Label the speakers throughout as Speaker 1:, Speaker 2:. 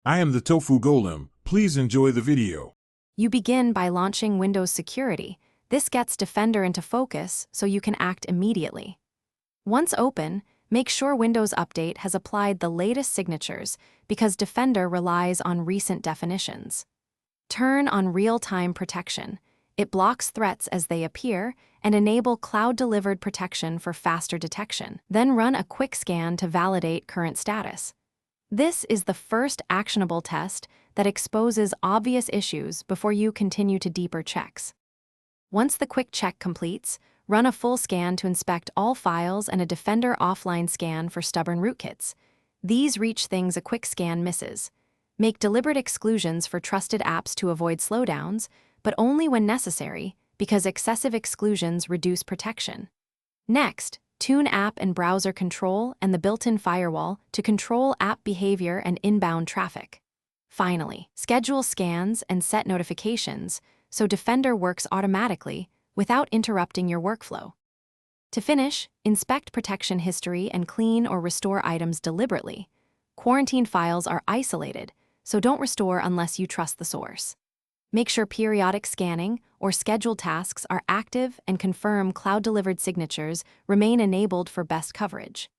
Speaker 1: I am the Tofu Golem. Please enjoy the video.
Speaker 2: You begin by launching Windows Security. This gets Defender into focus so you can act immediately. Once open, make sure Windows Update has applied the latest signatures because Defender relies on recent definitions. Turn on real-time protection. It blocks threats as they appear and enable cloud-delivered protection for faster detection. Then run a quick scan to validate current status. This is the first actionable test that exposes obvious issues before you continue to deeper checks. Once the quick check completes, run a full scan to inspect all files and a Defender offline scan for stubborn rootkits. These reach things a quick scan misses. Make deliberate exclusions for trusted apps to avoid slowdowns, but only when necessary, because excessive exclusions reduce protection. Next, tune app and browser control and the built-in firewall to control app behavior and inbound traffic. Finally, schedule scans and set notifications so Defender works automatically without interrupting your workflow. To finish, inspect protection history and clean or restore items deliberately. Quarantined files are isolated, so don't restore unless you trust the source. Make sure periodic scanning or scheduled tasks are active and confirm cloud-delivered signatures remain enabled for best coverage.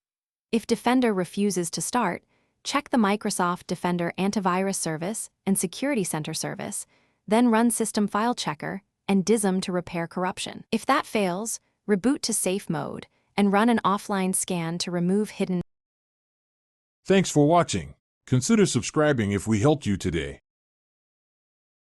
Speaker 2: If Defender refuses to start, check the Microsoft Defender Antivirus Service and Security Center service, then run System File Checker and DISM to repair corruption. If that fails, reboot to safe mode and run an offline scan to remove hidden.
Speaker 1: Thanks for watching. Consider subscribing if we helped you today.